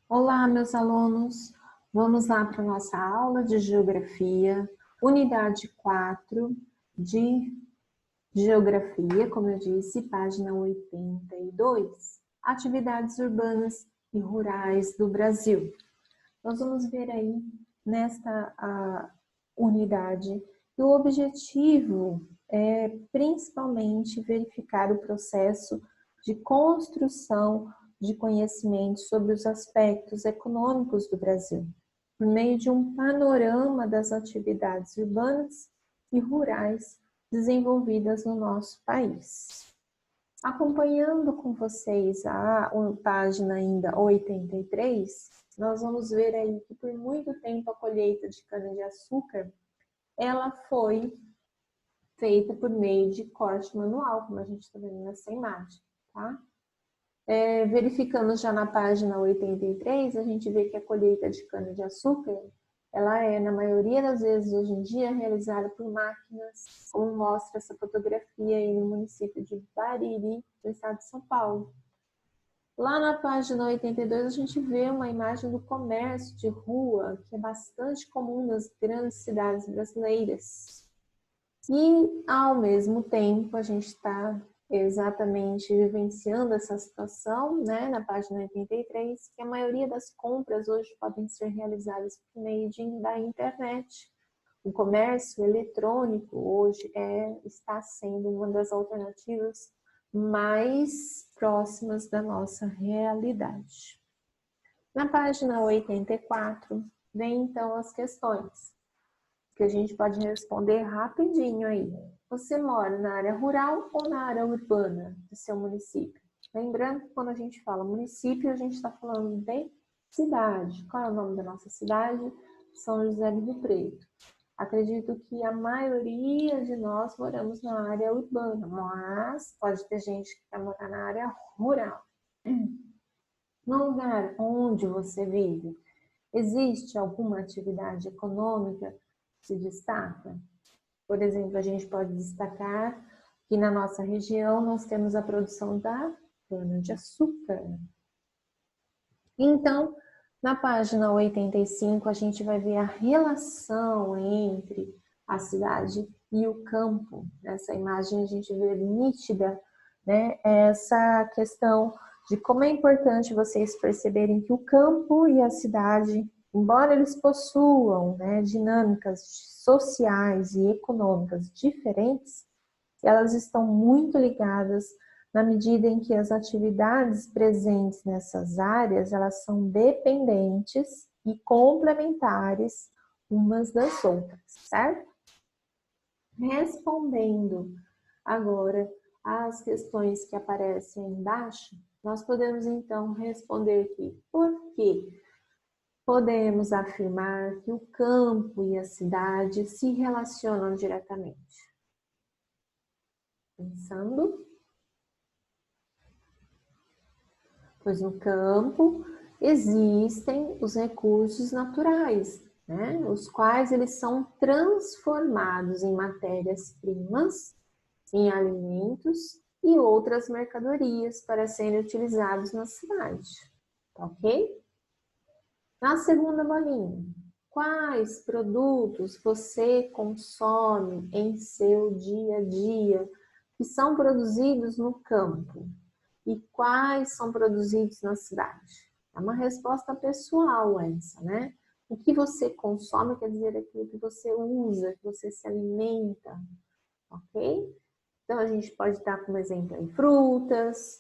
Olá, meus alunos! Vamos lá para a nossa aula de Geografia, unidade 4 de Geografia, como eu disse, página 82, atividades urbanas e rurais do Brasil. Nós vamos ver aí nesta unidade que o objetivo é principalmente verificar o processo de construção de conhecimento sobre os aspectos econômicos do Brasil, por meio de um panorama das atividades urbanas e rurais desenvolvidas no nosso país. Acompanhando com vocês a página ainda 83, nós vamos ver aí que por muito tempo a colheita de cana-de-açúcar ela foi feita por meio de corte manual, como a gente está vendo nessa imagem, tá? Verificando já na página 83, a gente vê que a colheita de cana-de-açúcar, ela é, na maioria das vezes hoje em dia, realizada por máquinas, como mostra essa fotografia aí no município de Bariri, no estado de São Paulo. Lá na página 82, a gente vê uma imagem do comércio de rua, que é bastante comum nas grandes cidades brasileiras. E, ao mesmo tempo, a gente está exatamente vivenciando essa situação, né, na página 83, que a maioria das compras hoje podem ser realizadas por meio da internet. O comércio eletrônico hoje está sendo uma das alternativas mais próximas da nossa realidade. Na página 84, vem então as questões que a gente pode responder rapidinho aí. Você mora na área rural ou na área urbana do seu município? Lembrando que quando a gente fala município, a gente está falando de cidade. Qual é o nome da nossa cidade? São José do Rio Preto. Acredito que a maioria de nós moramos na área urbana, mas pode ter gente que vai morar na área rural. No lugar onde você vive, existe alguma atividade econômica que se destaca? Por exemplo, a gente pode destacar que na nossa região nós temos a produção da cana-de-açúcar. Então, na página 85, a gente vai ver a relação entre a cidade e o campo. Nessa imagem a gente vê nítida, né, essa questão de como é importante vocês perceberem que o campo e a cidade, embora eles possuam, né, dinâmicas sociais e econômicas diferentes, elas estão muito ligadas na medida em que as atividades presentes nessas áreas, elas são dependentes e complementares umas das outras, certo? Respondendo agora às questões que aparecem aí embaixo, nós podemos então responder aqui, por quê? Podemos afirmar que o campo e a cidade se relacionam diretamente. Pensando? Pois no campo existem os recursos naturais, né? Os quais eles são transformados em matérias-primas, em alimentos e outras mercadorias para serem utilizados na cidade, ok? Na segunda bolinha, quais produtos você consome em seu dia a dia que são produzidos no campo? E quais são produzidos na cidade? É uma resposta pessoal essa, né? O que você consome quer dizer aquilo que você usa, que você se alimenta, ok? Então, a gente pode dar como exemplo aí frutas,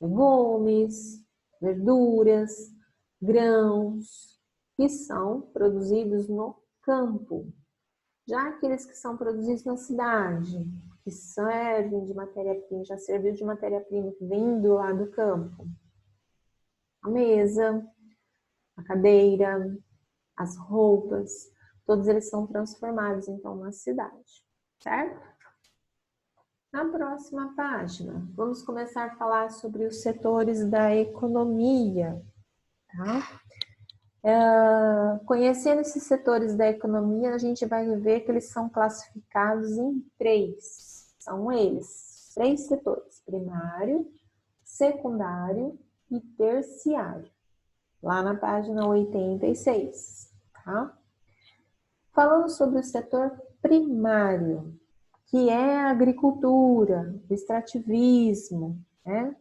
legumes, verduras, grãos, que são produzidos no campo. Já aqueles que são produzidos na cidade, que servem de matéria-prima, já serviu de matéria-prima vindo lá do campo. A mesa, a cadeira, as roupas, todos eles são transformados então na cidade, certo? Na próxima página, vamos começar a falar sobre os setores da economia, tá? Conhecendo esses setores da economia, a gente vai ver que eles são classificados em três. São eles, três setores: primário, secundário e terciário. lá na página 86, tá? Falando sobre o setor primário, que é a agricultura, o extrativismo, né?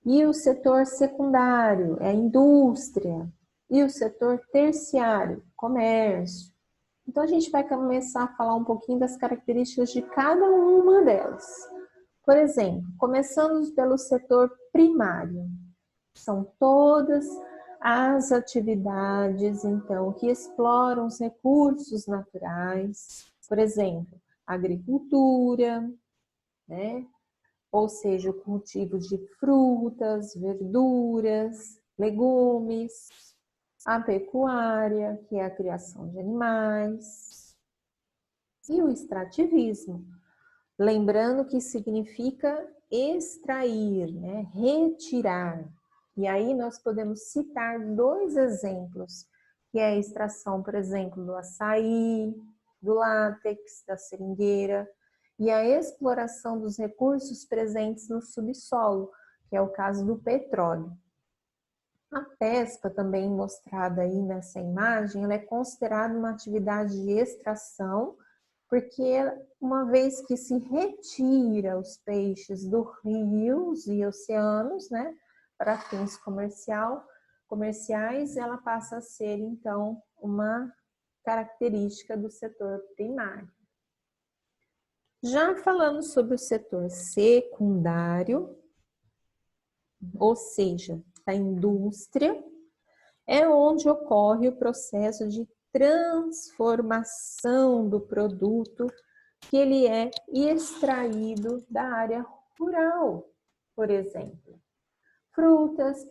E o setor secundário, é a indústria. E o setor terciário, comércio. Então, a gente vai começar a falar um pouquinho das características de cada uma delas. Por exemplo, começando pelo setor primário. São todas as atividades, então, que exploram os recursos naturais. Por exemplo, agricultura, né? Ou seja, o cultivo de frutas, verduras, legumes, a pecuária, que é a criação de animais, e o extrativismo, lembrando que significa extrair, né? Retirar. E aí nós podemos citar dois exemplos, que é a extração, por exemplo, do açaí, do látex, da seringueira, e a exploração dos recursos presentes no subsolo, que é o caso do petróleo. A pesca, também mostrada aí nessa imagem, ela é considerada uma atividade de extração, porque uma vez que se retira os peixes dos rios e oceanos, né, para fins comerciais, ela passa a ser, então, uma característica do setor primário. Já falando sobre o setor secundário, ou seja, a indústria, é onde ocorre o processo de transformação do produto que ele é extraído da área rural, por exemplo. Frutas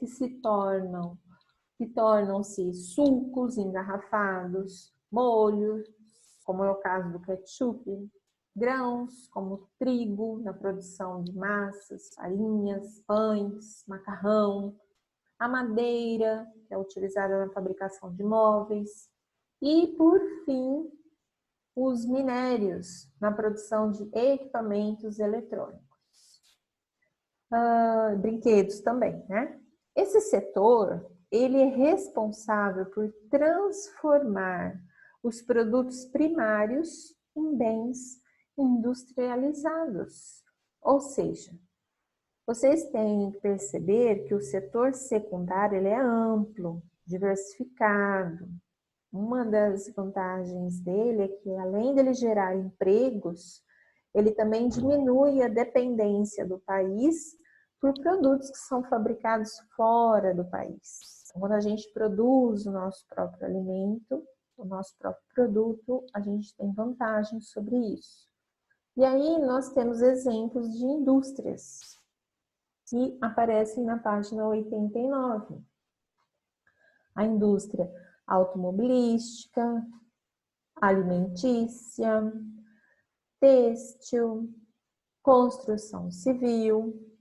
que tornam-se sucos engarrafados, molhos, como é o caso do ketchup, grãos como trigo na produção de massas, farinhas, pães, macarrão, a madeira, que é utilizada na fabricação de móveis, e, por fim, os minérios na produção de equipamentos eletrônicos. Brinquedos também, né? Esse setor, ele é responsável por transformar os produtos primários em bens industrializados. Ou seja, vocês têm que perceber que o setor secundário ele é amplo, diversificado. Uma das vantagens dele é que, além dele gerar empregos, ele também diminui a dependência do país por produtos que são fabricados fora do país. Então, quando a gente produz o nosso próprio alimento, o nosso próprio produto, a gente tem vantagens sobre isso. E aí nós temos exemplos de indústrias que aparecem na página 89. A indústria automobilística, alimentícia, têxtil, construção civil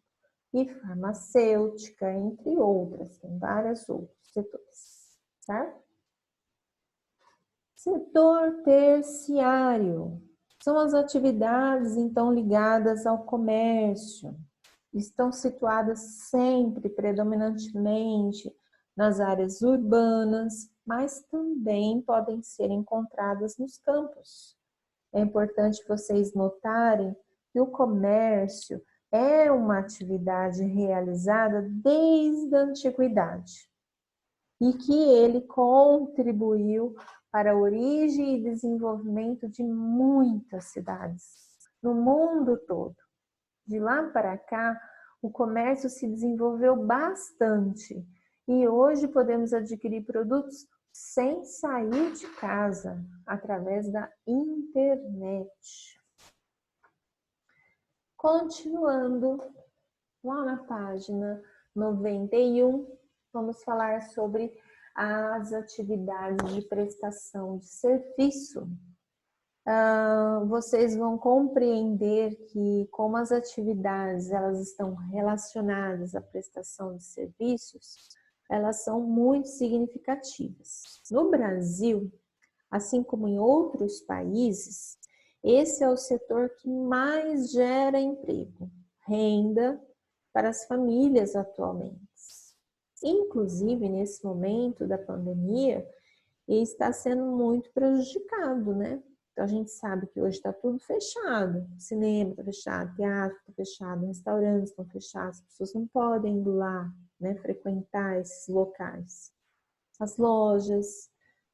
e farmacêutica, entre outras, tem vários outros setores, certo? Setor terciário são as atividades, então, ligadas ao comércio. Estão situadas sempre, predominantemente, nas áreas urbanas, mas também podem ser encontradas nos campos. É importante vocês notarem que o comércio é uma atividade realizada desde a antiguidade e que ele contribuiu para a origem e desenvolvimento de muitas cidades no mundo todo. De lá para cá, o comércio se desenvolveu bastante e hoje podemos adquirir produtos sem sair de casa, através da internet. Continuando, lá na página 91, vamos falar sobre as atividades de prestação de serviço. Vocês vão compreender que, como as atividades elas estão relacionadas à prestação de serviços, elas são muito significativas. No Brasil, assim como em outros países, esse é o setor que mais gera emprego, renda para as famílias atualmente. inclusive nesse momento da pandemia, está sendo muito prejudicado, né? Então a gente sabe que hoje está tudo fechado, cinema está fechado, teatro está fechado, restaurantes estão fechados, as pessoas não podem ir lá, né, frequentar esses locais. As lojas,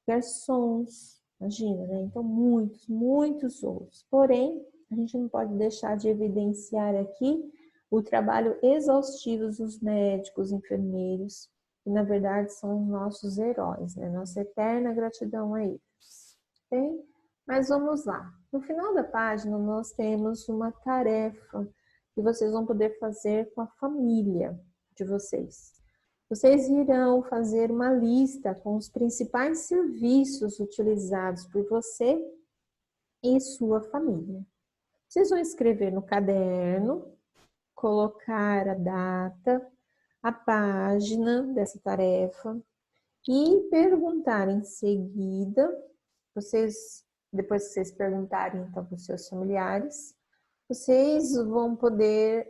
garçons, imagina, né? Então muitos outros. Porém, a gente não pode deixar de evidenciar aqui o trabalho exaustivo dos médicos, enfermeiros, que na verdade são os nossos heróis, né? Nossa eterna gratidão a eles. Ok? Mas vamos lá. No final da página, nós temos uma tarefa que vocês vão poder fazer com a família de vocês. Vocês irão fazer uma lista com os principais serviços utilizados por você e sua família. Vocês vão escrever no caderno, colocar a data, a página dessa tarefa e perguntar em seguida, depois que vocês perguntarem então para os seus familiares, vocês vão poder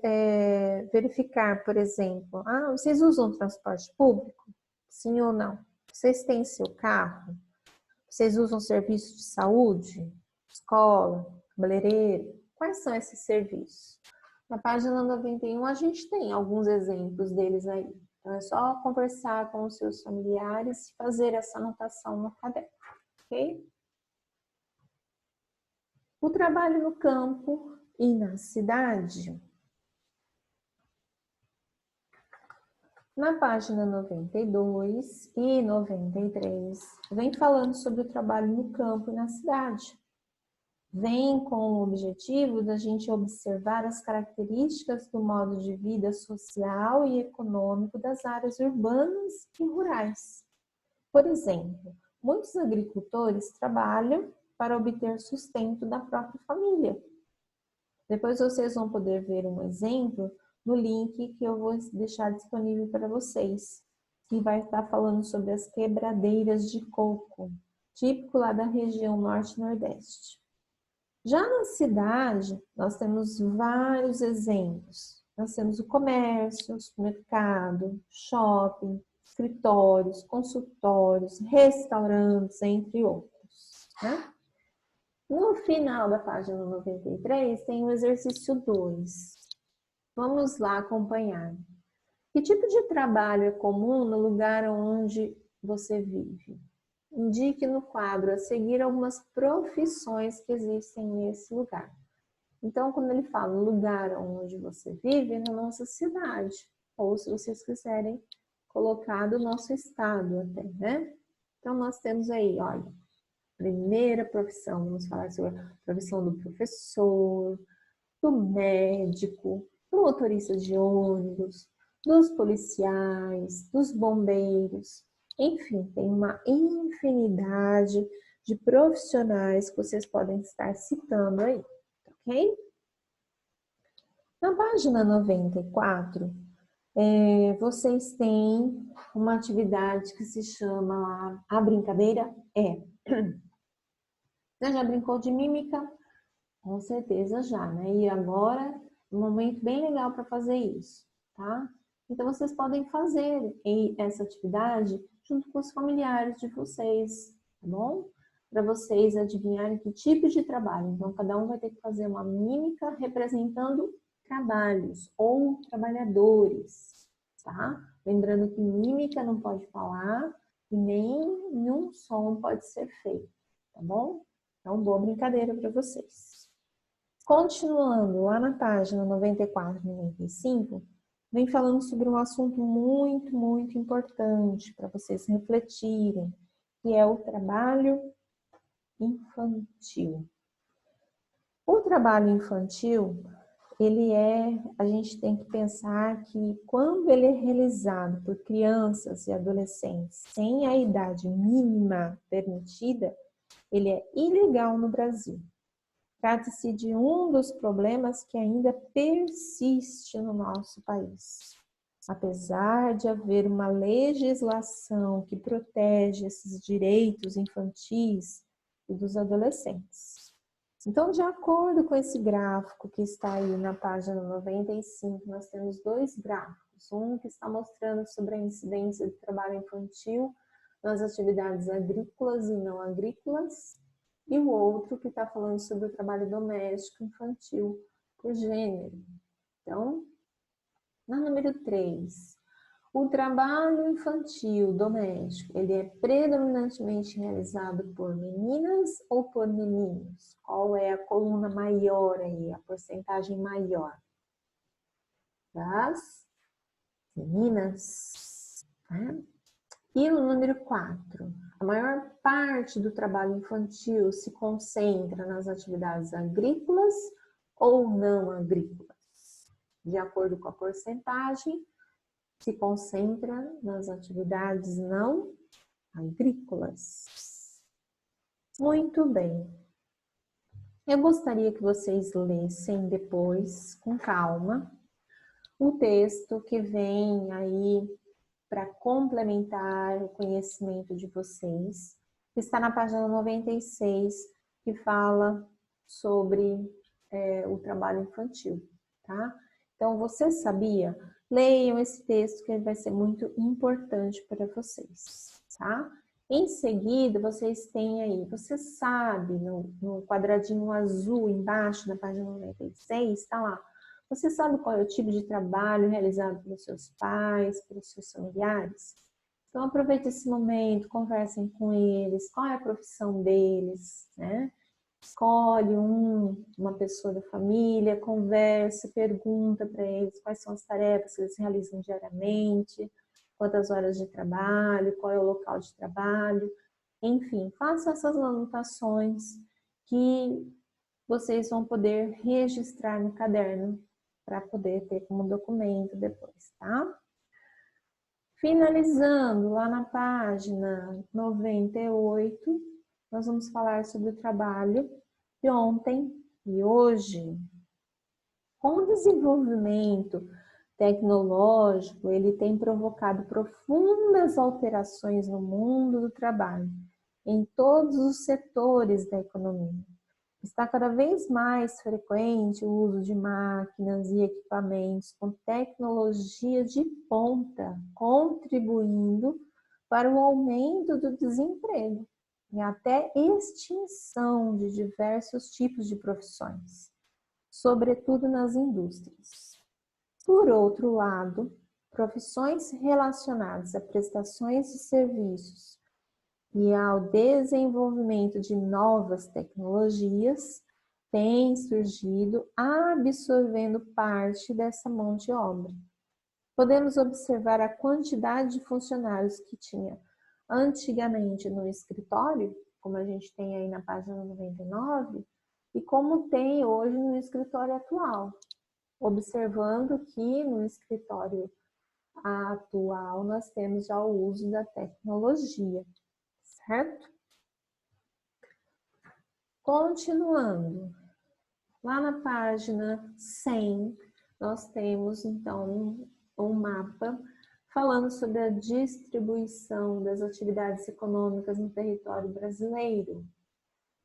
verificar, por exemplo, vocês usam transporte público? Sim ou não? Vocês têm seu carro? Vocês usam serviço de saúde? Escola? Cabeleireiro? Quais são esses serviços? Na página 91 a gente tem alguns exemplos deles aí. Então é só conversar com os seus familiares e fazer essa anotação no caderno, ok? O trabalho no campo e na cidade. Na página 92 e 93, vem falando sobre o trabalho no campo e na cidade. Vem com o objetivo da gente observar as características do modo de vida social e econômico das áreas urbanas e rurais. Por exemplo, muitos agricultores trabalham para obter sustento da própria família. Depois vocês vão poder ver um exemplo no link que eu vou deixar disponível para vocês, que vai estar falando sobre as quebradeiras de coco, típico lá da região norte e nordeste. Já na cidade, nós temos vários exemplos. Nós temos o comércio, o supermercado, shopping, escritórios, consultórios, restaurantes, entre outros, né? No final da página 93, tem o exercício 2. Vamos lá acompanhar. Que tipo de trabalho é comum no lugar onde você vive? Indique no quadro a seguir algumas profissões que existem nesse lugar. Então, quando ele fala lugar onde você vive, é na nossa cidade. Ou se vocês quiserem colocar do nosso estado até, né? Então, nós temos aí, olha, primeira profissão, vamos falar sobre a profissão do professor, do médico, do motorista de ônibus, dos policiais, dos bombeiros. Enfim, tem uma infinidade de profissionais que vocês podem estar citando aí, ok? Na página 94, vocês têm uma atividade que se chama A Brincadeira É. Você já brincou de mímica? Com certeza já, né? E agora, um momento bem legal para fazer isso, tá? Então, vocês podem fazer essa atividade junto com os familiares de vocês, tá bom? Para vocês adivinharem que tipo de trabalho. Então, cada um vai ter que fazer uma mímica representando trabalhos ou trabalhadores, tá? Lembrando que mímica não pode falar e nem nenhum som pode ser feito, tá bom? Então, boa brincadeira para vocês. Continuando lá na página 94 e 95, vem falando sobre um assunto muito importante para vocês refletirem, que é o trabalho infantil. O trabalho infantil, a gente tem que pensar que quando ele é realizado por crianças e adolescentes sem a idade mínima permitida, ele é ilegal no Brasil. Trata-se de um dos problemas que ainda persiste no nosso país. Apesar de haver uma legislação que protege esses direitos infantis e dos adolescentes. Então, de acordo com esse gráfico que está aí na página 95, nós temos dois gráficos. documentos. Um que está mostrando sobre a incidência do trabalho infantil nas atividades agrícolas e não agrícolas, e o outro que está falando sobre o trabalho doméstico infantil por gênero. Então, na número 3, o trabalho infantil doméstico, ele é predominantemente realizado por meninas ou por meninos? Qual é a coluna maior aí, a porcentagem maior? Das meninas, né? E no número 4, a maior parte do trabalho infantil se concentra nas atividades agrícolas ou não agrícolas? De acordo com a porcentagem, se concentra nas atividades não agrícolas. Muito bem. Eu gostaria que vocês lessem depois, com calma, o texto que vem aí para complementar o conhecimento de vocês, que está na página 96, que fala sobre o trabalho infantil, tá? Então, você sabia? Leiam esse texto que vai ser muito importante para vocês, tá? Em seguida, vocês têm aí, você sabe, no quadradinho azul embaixo, na página 96, tá lá. Você sabe qual é o tipo de trabalho realizado pelos seus pais, pelos seus familiares? Então, aproveite esse momento, conversem com eles, qual é a profissão deles, né? Escolhe uma pessoa da família, conversa, pergunta para eles quais são as tarefas que eles realizam diariamente, quantas horas de trabalho, qual é o local de trabalho. Enfim, faça essas anotações que vocês vão poder registrar no caderno para poder ter como documento depois, tá? Finalizando, lá na página 98, nós vamos falar sobre o trabalho de ontem e hoje. Com o desenvolvimento tecnológico, ele tem provocado profundas alterações no mundo do trabalho, em todos os setores da economia. Está cada vez mais frequente o uso de máquinas e equipamentos com tecnologia de ponta, contribuindo para o aumento do desemprego e até extinção de diversos tipos de profissões, sobretudo nas indústrias. Por outro lado, profissões relacionadas a prestações de serviços e ao desenvolvimento de novas tecnologias têm surgido absorvendo parte dessa mão de obra. Podemos observar a quantidade de funcionários que tinha antigamente no escritório, como a gente tem aí na página 99, e como tem hoje no escritório atual. Observando que no escritório atual nós temos já o uso da tecnologia. Certo? Continuando, lá na página 100, nós temos então um mapa falando sobre a distribuição das atividades econômicas no território brasileiro.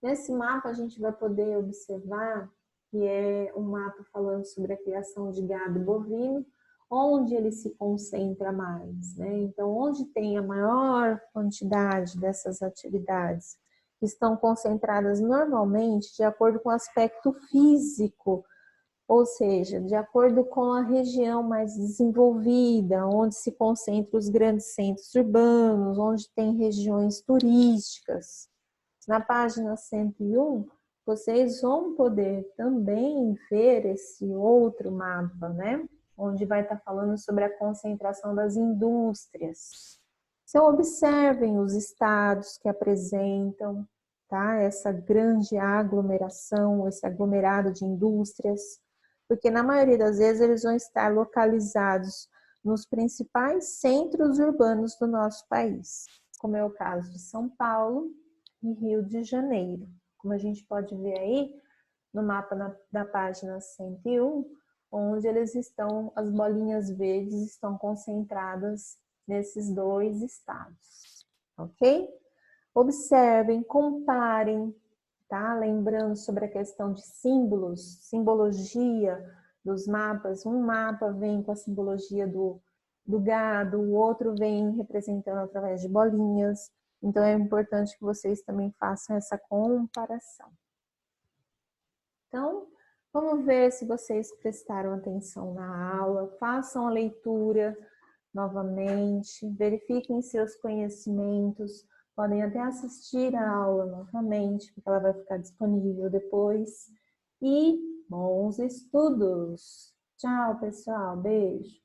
Nesse mapa a gente vai poder observar que é um mapa falando sobre a criação de gado bovino, onde ele se concentra mais, né? Então, onde tem a maior quantidade dessas atividades, estão concentradas normalmente de acordo com o aspecto físico, ou seja, de acordo com a região mais desenvolvida, onde se concentram os grandes centros urbanos, onde tem regiões turísticas. Na página 101, vocês vão poder também ver esse outro mapa, né? Onde vai estar falando sobre a concentração das indústrias. Então, observem os estados que apresentam, tá? Essa grande aglomeração, esse aglomerado de indústrias, porque na maioria das vezes eles vão estar localizados nos principais centros urbanos do nosso país, como é o caso de São Paulo e Rio de Janeiro. Como a gente pode ver aí no mapa da página 101, onde eles estão, as bolinhas verdes estão concentradas nesses dois estados, ok? Observem, comparem, tá? Lembrando sobre a questão de símbolos, simbologia dos mapas. Um mapa vem com a simbologia do gado, o outro vem representando através de bolinhas. Então, é importante que vocês também façam essa comparação. Então, vamos ver se vocês prestaram atenção na aula, façam a leitura novamente, verifiquem seus conhecimentos, podem até assistir a aula novamente, porque ela vai ficar disponível depois. E bons estudos! Tchau, pessoal. Beijo!